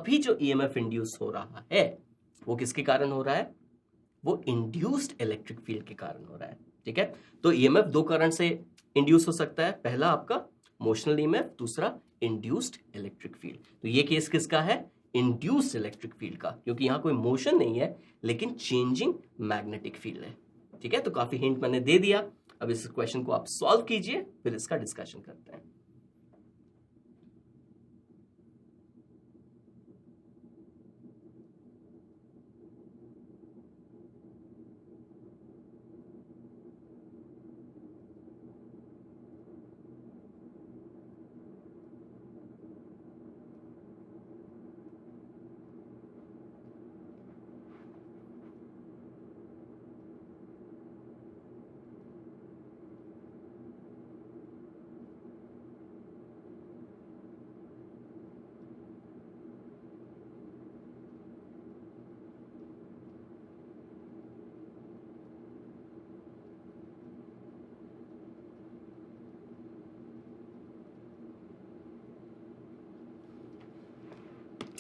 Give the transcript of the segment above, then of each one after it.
अभी जो EMF induce हो रहा है वो किसके कारण हो रहा है? वो इंड्यूस्ड इलेक्ट्रिक फील्ड के कारण हो रहा है। ठीक है, तो ईएमएफ दो कारण से इंड्यूस हो सकता है, पहला आपका मोशनल ईएमएफ, दूसरा इंड्यूस्ड इलेक्ट्रिक फील्ड। तो ये केस किसका है? इंड्यूस्ड इलेक्ट्रिक फील्ड का, क्योंकि यहां कोई मोशन नहीं है लेकिन चेंजिंग मैग्नेटिक फील्ड है। ठीक है, तो काफी हिंट मैंने दे दिया। अब इस क्वेश्चन को आप सॉल्व कीजिए, फिर इसका डिस्कशन करते हैं।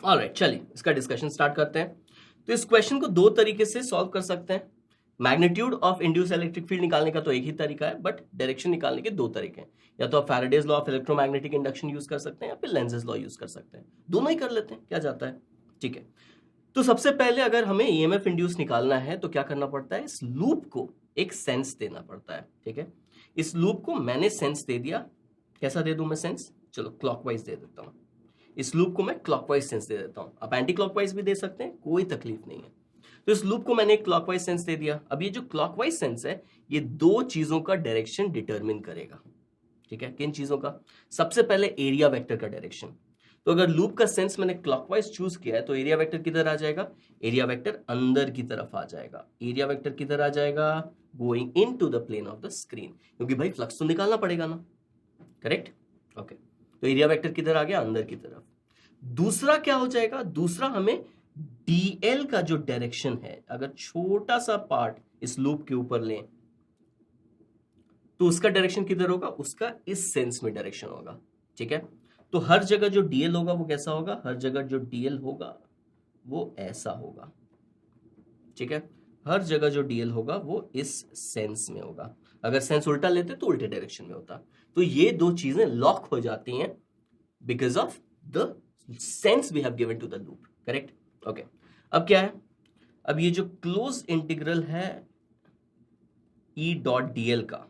ऑलराइट, चलिए इसका डिस्कशन स्टार्ट करते हैं। तो इस क्वेश्चन को दो तरीके से सॉल्व कर सकते हैं। Magnitude of induce electric field निकालने का तो एक ही तरीका है, बट डायरेक्शन निकालने के दो तरीके हैं। या तो आप Faraday's law of electromagnetic induction use कर सकते हैं या फिर लेंजेस लॉ यूज कर सकते हैं। दोनों ही कर लेते हैं, क्या जाता है। ठीक है, तो सबसे पहले अगर हमें ईएमएफ इंड्यूस निकालना है तो क्या करना पड़ता है? इस लूप को एक सेंस देना पड़ता है। ठीक है, इस लूप को मैंने सेंस दे दिया। कैसा दे दूं मैं सेंस? चलो क्लॉकवाइज दे देता हूं। इस लूप को मैं क्लॉकवाइज सेंस दे देता हूं। आप एंटी क्लॉकवाइज भी दे सकते हैं, कोई तकलीफ नहीं है। तो इस लूप को मैंने एक क्लॉकवाइज सेंस दे दिया। अब ये जो क्लॉकवाइज सेंस है ये दो चीजों का डायरेक्शन डिटरमिन करेगा। ठीक है, किन चीजों का? सबसे पहले एरिया वेक्टर का डायरेक्शन। तो अगर लूप का सेंस मैंने क्लॉकवाइज चूज किया है तो एरिया वेक्टर किधर आ जाएगा? एरिया वेक्टर अंदर की तरफ आ जाएगा। एरिया वेक्टर किधर आ जाएगा? Going in to the plane of the screen, क्योंकि भाई फ्लक्स तो निकालना पड़ेगा ना। Correct, okay. तो एरिया वेक्टर किधर आ गया? अंदर की तरफ। दूसरा क्या हो जाएगा? दूसरा हमें डीएल का जो डायरेक्शन है, अगर छोटा सा पार्ट इस लूप के ऊपर लें तो उसका डायरेक्शन किधर होगा? उसका इस सेंस में डायरेक्शन होगा। ठीक है, तो हर जगह जो डीएल होगा वो कैसा होगा? हर जगह जो डीएल होगा वो ऐसा होगा। ठीक है, हर जगह जो डीएल होगा वो इस सेंस में होगा। अगर सेंस उल्टा लेते तो उल्टे डायरेक्शन में होता। तो ये दो चीजें लॉक हो जाती हैं because of the sense we have given to the loop. Correct, okay. अब क्या है? अब ये जो क्लोज इंटीग्रल है ई डॉट डीएल का,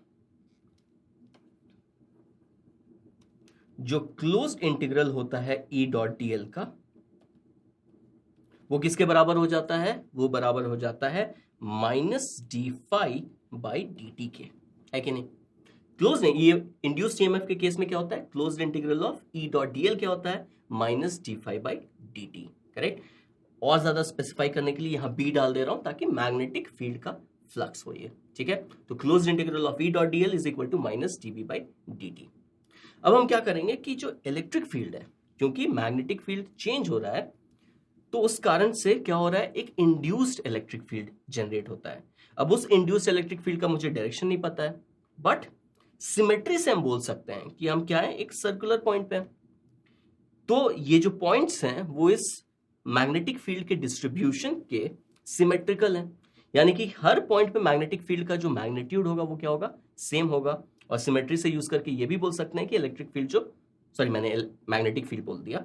जो क्लोज इंटीग्रल होता है ई डॉट डीएल का, वो किसके बराबर हो जाता है? वो बराबर हो जाता है minus d phi by d t के, है कि नहीं? क्लोज नहीं, ये इंड्यूस्ड ईएमएफ के केस में क्या होता है? Closed integral of E dot dl क्या होता है? Minus d phi by d t. Correct, और ज्यादा स्पेसिफाई करने के लिए यहां बी डाल दे रहा हूं ताकि मैग्नेटिक फील्ड का फ्लक्स हो ये। ठीक है, तो closed integral of E dot dl is equal to minus d B by d t. अब हम क्या करेंगे कि जो इलेक्ट्रिक फील्ड है, क्योंकि मैग्नेटिक फील्ड चेंज हो रहा है तो उस कारण से क्या हो रहा है? एक इंड्यूस्ड इलेक्ट्रिक फील्ड जनरेट होता है। अब उस इंड्यूस्ड इलेक्ट्रिक फील्ड का मुझे डायरेक्शन नहीं पता है, बट सिमेट्री से हम बोल सकते हैं कि हम क्या है? एक सर्कुलर पॉइंट पे हैं। तो ये जो पॉइंट्स हैं वो इस मैग्नेटिक फील्ड के डिस्ट्रीब्यूशन के सिमेट्रिकल हैं, यानी कि हर पॉइंट पे मैग्नेटिक फील्ड का जो मैग्नीट्यूड होगा वो क्या होगा? सेम होगा। और सिमेट्री से यूज करके ये भी बोल सकते हैं कि इलेक्ट्रिक फील्ड जो, सॉरी मैंने मैग्नेटिक फील्ड बोल दिया,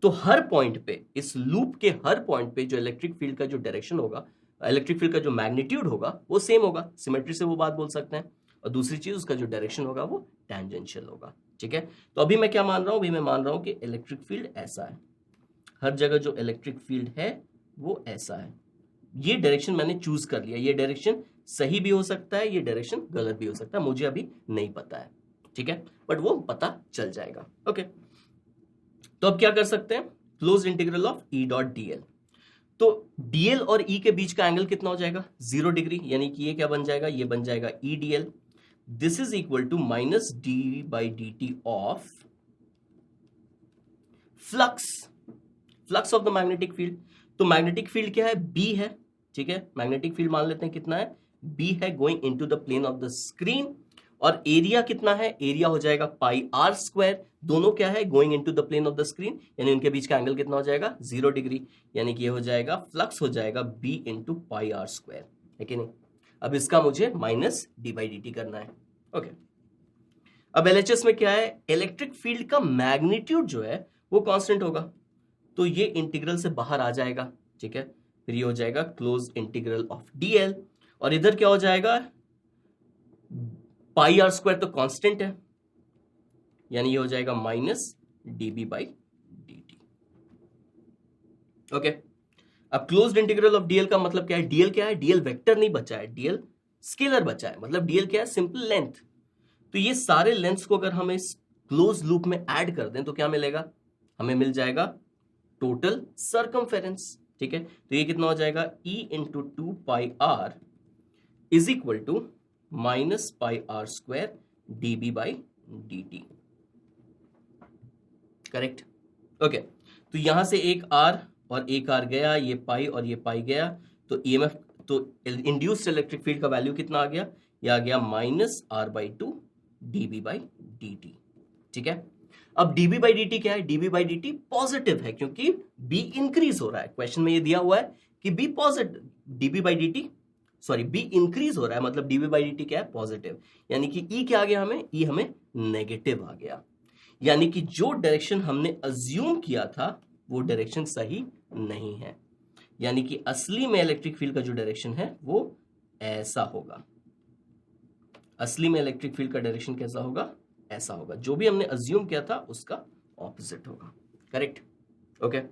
तो हर पॉइंट पे, इस लूप के हर पॉइंट पे जो इलेक्ट्रिक फील्ड का जो डायरेक्शन होगा, इलेक्ट्रिक फील्ड का जो मैग्नीट्यूड होगा वो सेम होगा। सिमेट्री से वो बात बोल सकते हैं। और दूसरी चीज, उसका जो डायरेक्शन होगा वो टैंजेंशियल होगा। ठीक है, तो अभी मैं क्या मान रहा हूं? अभी मैं मान रहा हूं कि इलेक्ट्रिक फील्ड ऐसा है। हर जगह जो इलेक्ट्रिक फील्ड है वो ऐसा है। ये डायरेक्शन मैंने चूज कर लिया। ये डायरेक्शन सही भी हो सकता है, ये डायरेक्शन गलत भी हो सकता है, मुझे अभी नहीं पता है। ठीक है, बट वो पता चल जाएगा। ओके, तो अब क्या कर सकते हैं? Close integral of E dot DL. तो डीएल और ई के बीच का एंगल कितना हो जाएगा? 0 डिग्री, यानी कि ये क्या बन जाएगा? ये बन जाएगा E dl. This is equal to minus d by d t of flux, flux of the magnetic field. तो मैग्नेटिक फील्ड क्या है? बी है। ठीक है, मैग्नेटिक फील्ड मान लेते हैं कितना है? बी है, going into the plane of the screen. और एरिया कितना है, एरिया हो जाएगा पाई आर स्क्वायर, दोनों क्या है going into the plane of the screen, यानी उनके बीच का एंगल कितना हो जाएगा 0 डिग्री, यानी कि ये हो जाएगा फ्लक्स हो जाएगा B into pi r square, है कि नहीं। अब इसका मुझे minus d by d t करना है। ओके, अब एलएचएस में क्या है, इलेक्ट्रिक फील्ड का मैग्नीट्यूड जो है वो कांस्टेंट होगा, तो ये इंटीग्रल से बाहर आ जाएगा, ठीक है। फिर ये हो जाएगा क्लोज इंटीग्रल ऑफ डीएल, और इधर क्या हो जाएगा, पाई आर स्क्वायर तो कांस्टेंट है, यानी ये हो जाएगा minus dB by d T. Okay, अब क्लोज्ड इंटीग्रल ऑफ डीएल का मतलब क्या है, डीएल क्या है, डीएल वेक्टर नहीं बचा है, डीएल स्केलर बचा है, मतलब डीएल क्या है, सिंपल लेंथ। तो ये सारे लेंथ्स को अगर हम इस क्लोज लूप में ऐड कर दें तो क्या मिलेगा, हमें मिल जाएगा टोटल सर्कमफेरेंस, ठीक है। तो ये कितना हो जाएगा, E into 2 pi r is equal to minus pi r square d B by d t, correct. Okay, तो यहां से एक आर और एक आर गया, ये पाई और ये पाई गया, तो ईएमएफ तो इंड्यूस्ड इलेक्ट्रिक फील्ड का वैल्यू कितना आ गया, ये आ गया minus r by two dB by d t, ठीक है। अब डीबी बाई डी टी क्या है, dB by d t positive है क्योंकि बी इंक्रीज हो रहा है, क्वेश्चन में ये दिया हुआ है कि B positive, dB by d t sorry B increase हो रहा है, मतलब डीबी बाई डी टी क्या है, पॉजिटिव, यानी कि ई क्या आ गया हमें, ई हमें नेगेटिव आ गया, यानी कि जो डायरेक्शन हमने अज्यूम किया था वो डायरेक्शन सही नहीं है, यानी कि असली में इलेक्ट्रिक फील्ड का जो डायरेक्शन है वो ऐसा होगा, असली में इलेक्ट्रिक फील्ड का डायरेक्शन कैसा होगा, ऐसा होगा, जो भी हमने अज्यूम किया था उसका ऑपोजिट होगा, करेक्ट। ओके,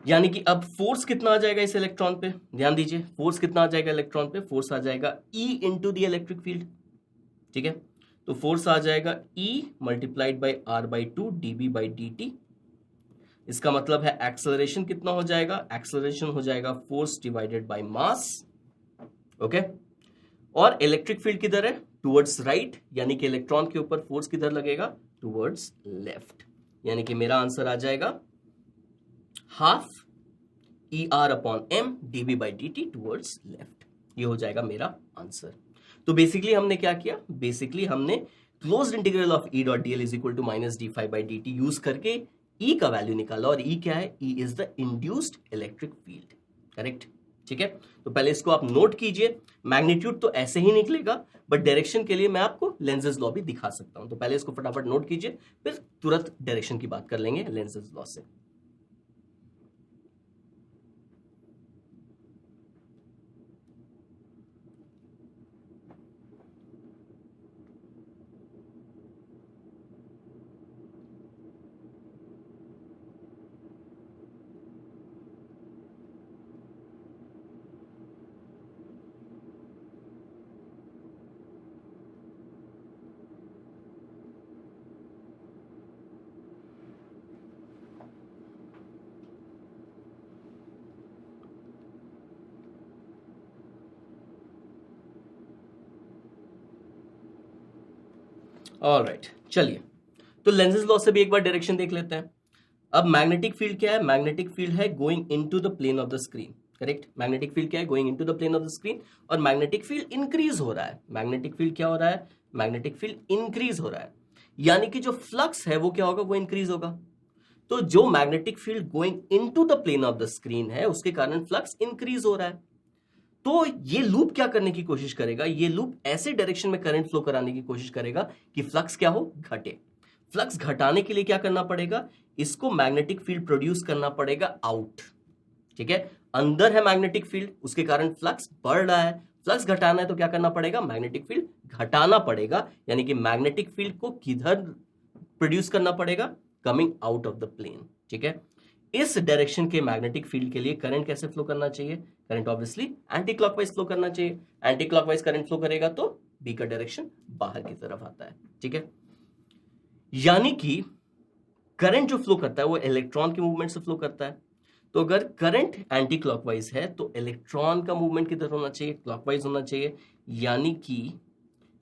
यानी कि अब फोर्स कितना आ जाएगा इस इलेक्ट्रॉन पे, ध्यान दीजिए, फोर्स कितना आ जाएगा इलेक्ट्रॉन पे, फोर्स आ जाएगा E into the electric field, ठीक है। तो फोर्स आ जाएगा E multiplied by r by two d B by d t, इसका मतलब है एक्सेलरेशन कितना हो जाएगा, एक्सेलरेशन हो जाएगा force divided by mass, okay. और इलेक्ट्रिक फील्ड किधर है, टुवर्ड्स राइट, यानी कि इलेक्ट्रॉन के ऊपर फोर्स किधर लगेगा, टुवर्ड्स लेफ्ट, यानी कि मेरा आंसर आ जाएगा half E r upon m d B by d t towards left, ये हो जाएगा मेरा आंसर। तो बेसिकली हमने क्या किया, बेसिकली हमने closed integral of E dot dl is equal to minus d phi by d t use करके ई का वैल्यू निकाला, और ई क्या है, E is the induced electric field, correct, ठीक है। तो पहले इसको आप नोट कीजिए, मैग्नीट्यूड तो ऐसे ही निकलेगा, बट डायरेक्शन के लिए मैं आपको लेंजेस लॉ भी दिखा सकता हूं, तो पहले इसको फटाफट नोट कीजिए, फिर तुरंत डायरेक्शन की बात कर लेंगे लेंजेस लॉ से। ऑलराइट, चलिए, तो लेंजेस लॉ से भी एक बार डायरेक्शन देख लेते हैं। अब मैग्नेटिक फील्ड क्या है, मैग्नेटिक फील्ड है going into the plane of the screen, correct. Magnetic field क्या है, going into the plane of the screen, और मैग्नेटिक फील्ड इंक्रीज हो रहा है, मैग्नेटिक फील्ड क्या हो रहा है, मैग्नेटिक फील्ड इंक्रीज हो रहा है, यानी कि जो फ्लक्स है वो क्या होगा, वो इंक्रीज होगा। तो जो magnetic field going into the plane of the screen है उसके कारण फ्लक्स इंक्रीज हो रहा है। तो ये लूप क्या करने की कोशिश करेगा, ये लूप ऐसे डायरेक्शन में करंट फ्लो कराने की कोशिश करेगा कि फ्लक्स क्या हो, घटे। फ्लक्स घटाने के लिए क्या करना पड़ेगा, इसको मैग्नेटिक फील्ड प्रोड्यूस करना पड़ेगा आउट, ठीक है। अंदर है मैग्नेटिक फील्ड, उसके कारण फ्लक्स बढ़ रहा है, फ्लक्स घटाना है तो क्या करना पड़ेगा, मैग्नेटिक फील्ड घटाना पड़ेगा, यानी कि मैग्नेटिक फील्ड को किधर प्रोड्यूस करना पड़ेगा, coming out of the plane, ठीक है। इस डायरेक्शन के मैग्नेटिक फील्ड के लिए करंट कैसे फ्लो करना चाहिए, current obviously anti clockwise flow करना चाहिए, एंटी क्लॉकवाइज करंट फ्लो करेगा तो बी का डायरेक्शन बाहर की तरफ आता है, ठीक है। यानी कि करंट जो फ्लो करता है वो इलेक्ट्रॉन के मूवमेंट से फ्लो करता है, तो अगर करंट एंटी क्लॉकवाइज है तो इलेक्ट्रॉन का मूवमेंट किधर होना चाहिए, क्लॉकवाइज होना चाहिए, यानी कि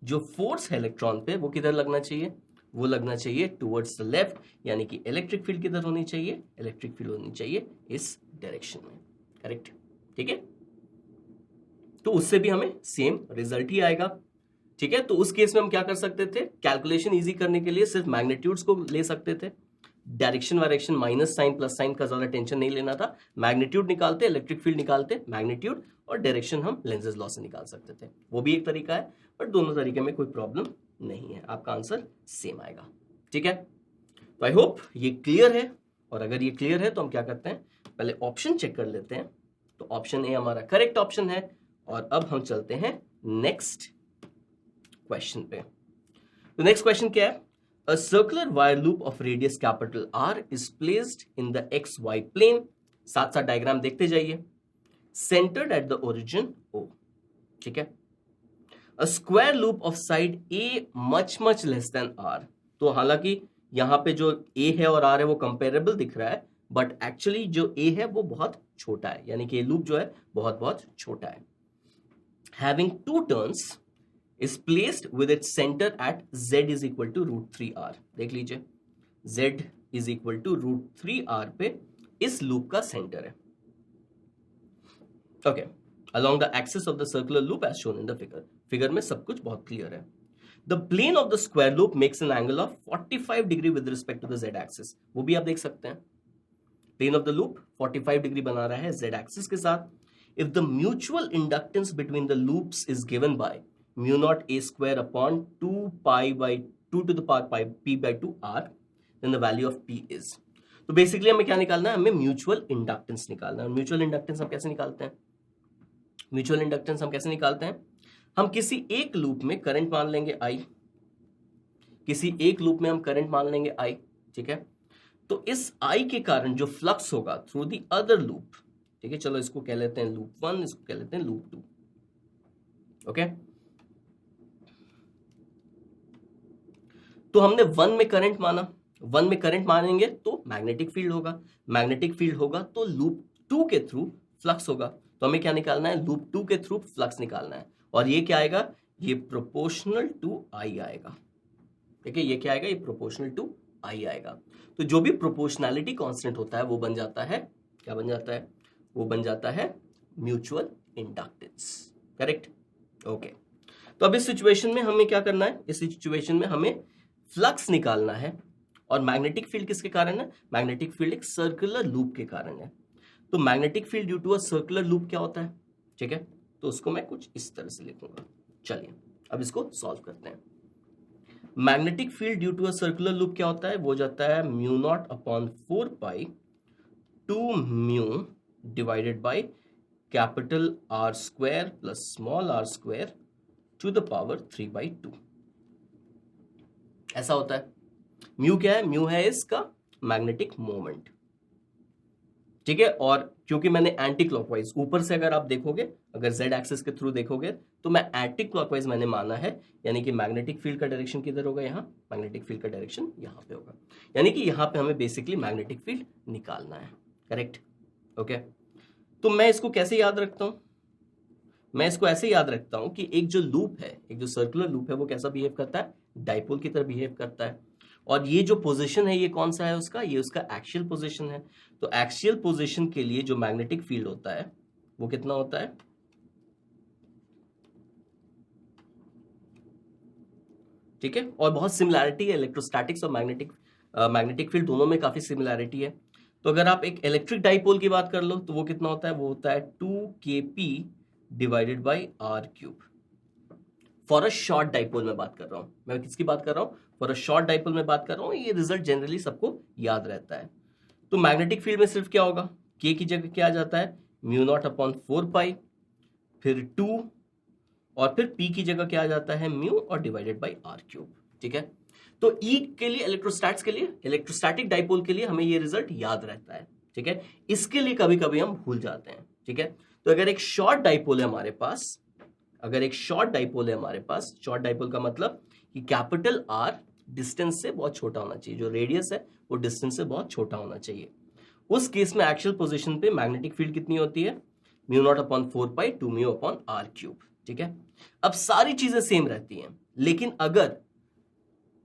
जो फोर्स है इलेक्ट्रॉन पे वो किधर लगना चाहिए, वो लगना चाहिए टुवर्ड्स द लेफ्ट, यानी कि इलेक्ट्रिक फील्ड किधर होनी चाहिए, इलेक्ट्रिक फील्ड होनी चाहिए इस डायरेक्शन में, करेक्ट, ठीक है। तो उससे भी हमें सेम रिजल्ट ही आएगा। ठीक है, तो उस केस में हम क्या कर सकते थे, कैलकुलेशन इजी करने के लिए सिर्फ मैग्नीट्यूड्स को ले सकते थे, डायरेक्शन वायरेक्शन माइनस साइन प्लस साइन का ज्यादा टेंशन नहीं लेना था, मैग्नीट्यूड निकालते, इलेक्ट्रिक फील्ड निकालते, मैग्नीट्यूड और डायरेक्शन हम लेंजेस लॉ से निकाल सकते थे। वो भी एक तरीका है, बट दोनों तरीके में कोई प्रॉब्लम नहीं है, आपका आंसर सेम आएगा। ठीक है, तो आई होप ये क्लियर है, और अगर ये क्लियर है तो हम क्या करते हैं, पहले ऑप्शन चेक कर लेते हैं। तो ऑप्शन ए हमारा करेक्ट ऑप्शन है, और अब हम चलते हैं नेक्स्ट क्वेश्चन पे। तो नेक्स्ट क्वेश्चन क्या है, a circular wire loop of radius capital R is placed in the x y plane, साथ साथ डायग्राम देखते जाइए, centred at the origin O. ठीक है, a square loop of side a much much less than R, तो हालांकि यहां पे जो ए है और आर है वो कंपेरेबल दिख रहा है, बट एक्चुअली जो ए है वो बहुत छोटा है, यानी कि लूप जो है बहुत बहुत छोटा है। Having two turns is placed with its center at z is equal to √3r। देख लीजिए, z is equal to √3r पे इस लूप का सेंटर है। Okay, along the axis of the circular loop as shown in the figure। Figure में सब कुछ बहुत क्लियर है। The plane of the square loop makes an angle of 45 degree with respect to the z axis। वो भी आप देख सकते हैं, plane of the loop 45 degree बना रहा है z axis के साथ। If the mutual inductance between the loops is given by mu naught a square upon 2 pi by 2 to the power pi p by 2 r, then the value of p is। तो basically हमें क्या निकालना है, हमें mutual inductance निकालना है। Mutual inductance हम कैसे निकालते हैं, म्यूचुअल इंडक्टेंस हम कैसे निकालते हैं, हम किसी एक लूप में करंट मान लेंगे I, किसी एक लूप में हम करंट मान लेंगे I। ठीक है, तो इस I के कारण जो फ्लक्स होगा थ्रू द अदर लूप, ठीक है, चलो इसको कह लेते हैं लूप 1, इसको कह लेते हैं लूप 2। ओके, तो हमने 1 में करंट माना, 1 में करंट मानेंगे तो मैग्नेटिक फील्ड होगा, मैग्नेटिक फील्ड होगा तो लूप 2 के थ्रू फ्लक्स होगा। तो हमें क्या निकालना है, लूप 2 के थ्रू फ्लक्स निकालना है, और ये क्या आएगा, ये प्रोपोर्शनल टू आई आएगा। ठीक है, ये क्या आएगा, ये प्रोपोर्शनल टू आई आएगा। तो जो भी प्रोपोर्शनैलिटी कांस्टेंट होता है वो बन जाता है, क्या बन जाता है, वो बन जाता है म्यूचुअल इंडक्टेंस। Correct, okay. तो अब इस सिचुएशन में हमें क्या करना है, इस सिचुएशन में हमें फ्लक्स निकालना है, और मैग्नेटिक फील्ड किसके कारण है, मैग्नेटिक फील्ड एक सर्कुलर लूप के कारण है। तो magnetic field due to a circular loop क्या होता है, ठीक है, तो उसको मैं कुछ इस तरह से लिखूंगा। चलिए अब इसको सॉल्व करते हैं। Magnetic field due to a circular loop क्या होता है, वो जाता है mu naught upon 4 pi 2 mu divided by capital R square plus small r square to the power 3/2। ऐसा होता है। म्यू क्या है, म्यू है इसका मैग्नेटिक मोमेंट। ठीक है, और क्योंकि मैंने एंटी क्लॉकवाइज ऊपर से अगर आप देखोगे, अगर जेड एक्सिस के थ्रू देखोगे तो मैं एंटी क्लॉकवाइज मैंने माना है, यानी कि मैग्नेटिक फील्ड का डायरेक्शन किधर होगा, यहाँ मैग्नेटिक फील्ड का डायरेक्शन यहाँ पे होगा, यानी कि यहाँ पे हमें बेसिकली मैग्नेटिक फील्ड निकालना है। Correct, okay. तो मैं इसको कैसे याद रखता हूं, मैं इसको ऐसे याद रखता हूं कि एक जो लूप है, एक जो सर्कुलर लूप है, वो कैसा बिहेव करता है, डाइपोल की तरह बिहेव करता है। और ये जो पोजीशन है ये कौन सा है उसका, ये उसका एक्सियल पोजीशन है। तो एक्सियल पोजीशन के लिए जो मैग्नेटिक फील्ड होता है वो कितना होता है, ठीक है, और बहुत सिमिलैरिटी है इलेक्ट्रोस्टैटिक्स और मैग्नेटिक फील्ड दोनों में काफी सिमिलैरिटी है। तो अगर आप एक इलेक्ट्रिक डाइपोल की बात कर लो तो वो कितना होता है, वो होता है 2kp divided by r3। For a short dipole में बात कर रहा हूं, मैं किसकी बात कर रहा हूं, फॉर अ शॉर्ट डाइपोल में बात कर रहा हूं। ये रिजल्ट जनरली सबको याद रहता है। तो मैग्नेटिक फील्ड में सिर्फ क्या होगा, k की जगह क्या आ जाता है, म्यू नॉट अपॉन 4 पाई, फिर 2, और फिर p की जगह क्या आ जाता है, म्यू और डिवाइडेड बाई r3। ठीक है, तो E के लिए, इलेक्ट्रोस्टैट्स के लिए, इलेक्ट्रोस्टैटिक डाइपोल के लिए हमें ये रिजल्ट याद रहता है। ठीक है, इसके लिए कभी कभी हम भूल जाते हैं। ठीक है, तो अगर एक शॉर्ट डाइपोल है हमारे पास, अगर एक शॉर्ट डाइपोल है हमारे पास, शॉर्ट डाइपोल का मतलब कि कैपिटल R डिस्टेंस से बहुत छोटा होना चाहिए, जो रेडियस है वो डिस्टेंस से बहुत छोटा होना चाहिए। उस केस में एक्चुअल पोजीशन पे मैग्नेटिक फील्ड कितनी होती है, mu naught upon 4 pi 2 mu upon r3। ठीक है, अब सारी चीजें सेम रहती हैं, लेकिन अगर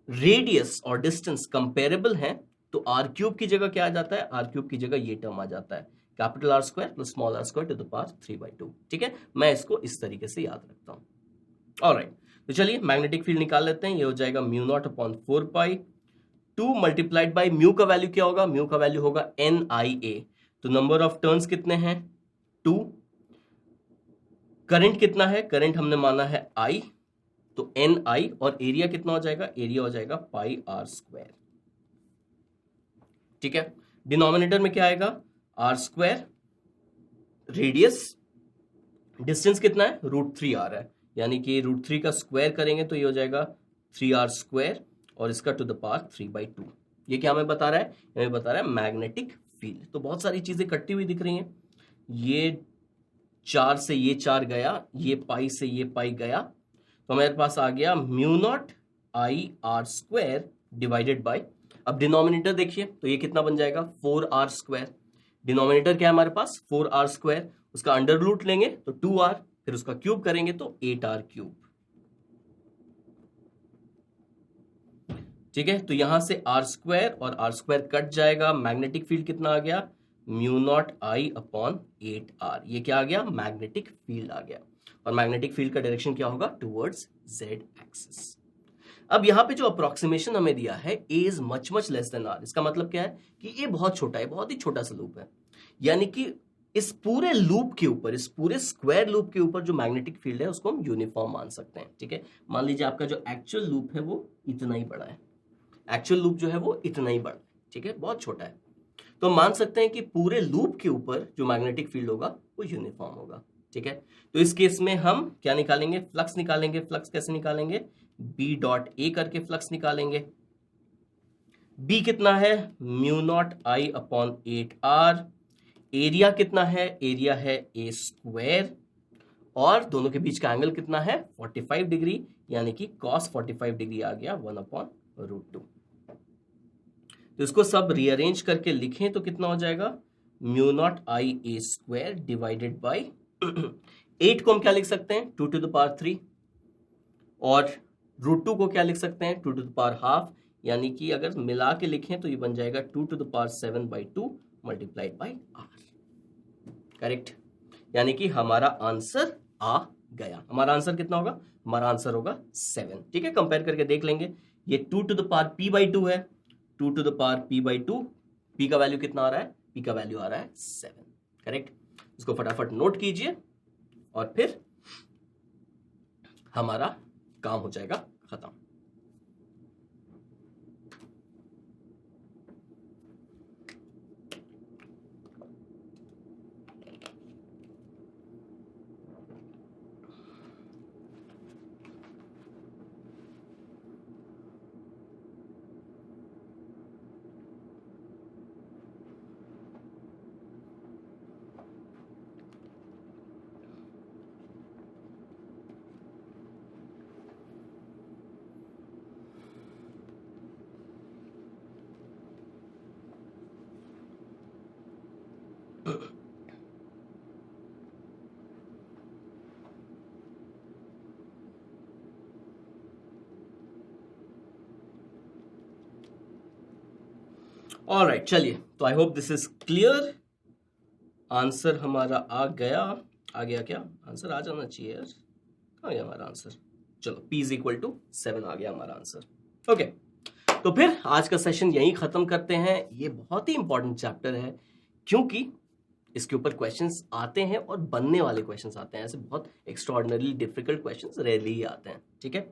रेडियस और डिस्टेंस कंपेरेबल हैं तो r3 की जगह क्या आ जाता है, r3 की जगह ये टर्म आ जाता है, capital R square plus small r square to the power 3/2। ठीक है, मैं इसको इस तरीके से याद रखता हूं। ऑलराइट, तो चलिए मैग्नेटिक फील्ड निकाल लेते हैं। ये हो जाएगा mu naught upon 4 pi 2 multiplied by mu का वैल्यू क्या होगा, म्यू का वैल्यू होगा NIA। तो नंबर ऑफ टर्न्स कितने हैं 2। करंट कितना है, करंट हमने माना है I, तो NI, और एरिया कितना हो जाएगा, एरिया हो जाएगा पाई R स्क्वायर। ठीक है, डिनोमिनेटर में क्या आएगा R स्क्वायर, रेडियस डिस्टेंस कितना है √3R है, यानी कि √3 का स्क्वायर करेंगे तो ये हो जाएगा 3R स्क्वायर और इसका टू द पावर 3/2। ये क्या हमें बता रहा है, हमें बता रहा है मैग्नेटिक फील्ड। तो बहुत सारी चीजें कटती हुई दिख रही हैं, ये 4 से ये 4 गया, ये पाई से ये पाई गया, तो हमारे पास आ गया mu naught IR square divided by, अब डिनोमिनेटर देखिए तो ये कितना बन जाएगा 4R स्क्वायर। डिनोमिनेटर क्या है हमारे पास 4R स्क्वायर, उसका अंडर रूट लेंगे तो 2R, फिर उसका क्यूब करेंगे तो 8R क्यूब। ठीक है, तो यहां से R स्क्वायर और R स्क्वायर कट जाएगा, मैग्नेटिक फील्ड कितना आ गया mu naught I upon 8R। ये क्या आ गया, मैग्नेटिक फील्ड आ गया, और मैग्नेटिक फील्ड का डायरेक्शन क्या होगा टुवर्ड्स Z एक्सिस। अब यहाँ पे जो अप्रोक्सीमेशन हमें दिया है A is much less then R, इसका मतलब क्या है कि A बहुत छोटा है, बहुत ही छोटा सा लूप है, यानी कि इस पूरे लूप के ऊपर, इस पूरे स्क्वायर लूप के ऊपर जो मैग्नेटिक फील्ड है उसको हम यूनिफॉर्म मान सकते हैं। ठीक है, मान लीजिए आपका जो एक्चुअल लूप है वो इतना ही बड़ा है, एक्चुअल लूप जो है वो इतना ही बड़ा है, ठीक है, बहुत छोटा है, तो हम मान सकते हैं कि पूरे लूप के ऊपर जो मैग्नेटिक फील्ड होगा वो यूनिफॉर्म होगा। ठीक है, तो इस केस में हम क्या निकालेंगे, फ्लक्स निकालेंगे। फ्लक्स कैसे निकालेंगे, B.A करके फ्लक्स निकालेंगे। B कितना है mu not I upon 8R, area कितना है, एरिया है A स्क्वायर, और दोनों के बीच का एंगल कितना है 45 डिग्री, यानी कि cos 45 डिग्री आ गया 1/√2। तो इसको सब रीअरेंज करके लिखें तो कितना हो जाएगा mu naught I A square divided by 8 को हम क्या लिख सकते हैं 2 टू द पावर 3, और √2 को क्या लिख सकते हैं 2 टू द पावर हाफ, यानी कि अगर मिला के लिखें तो ये बन जाएगा 2 to the power 7/2 multiplied by R। Correct, यानी कि हमारा आंसर आ गया। हमारा आंसर कितना होगा, हमारा आंसर होगा 7। ठीक है, कंपेयर करके देख लेंगे, ये 2 टू द पावर P/2 है, 2 to the power P/2, P का वैल्यू कितना आ रहा है, P का वैल्यू आ रहा है 7। करेक्ट, इसको फटाफट नोट कीजिए और फिर हमारा काम हो जाएगा खत्म। ऑलराइट, चलिए, तो I hope this is clear. Answer हमारा आ गया क्या, आंसर आ जाना चाहिए यार, कहाँ गया हमारा आंसर, चलो P इज इक्वल टू 7 आ गया हमारा आंसर। ओके, तो फिर आज का सेशन यहीं खत्म करते हैं। ये बहुत ही इंपॉर्टेंट चैप्टर है क्योंकि इसके ऊपर क्वेश्चंस आते हैं और बनने वाले क्वेश्चंस आते हैं, ऐसे बहुत एक्स्ट्राऑर्डिनरी डिफिकल्ट क्वेश्चंस रेयरली ही आते हैं। ठीक है,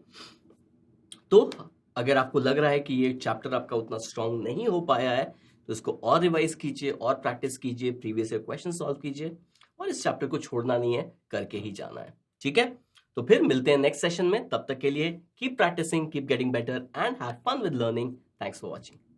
तो अगर आपको लग रहा है कि ये चैप्टर आपका उतना स्ट्रांग नहीं हो पाया है तो इसको और रिवाइज कीजिए और प्रैक्टिस कीजिए, प्रीवियस ईयर क्वेश्चन सॉल्व कीजिए, और इस चैप्टर को छोड़ना नहीं है, करके ही जाना है। ठीक है, तो फिर मिलते हैं नेक्स्ट सेशन में, तब तक के लिए keep practising, keep getting better and have fun with learning. Thanks for watching.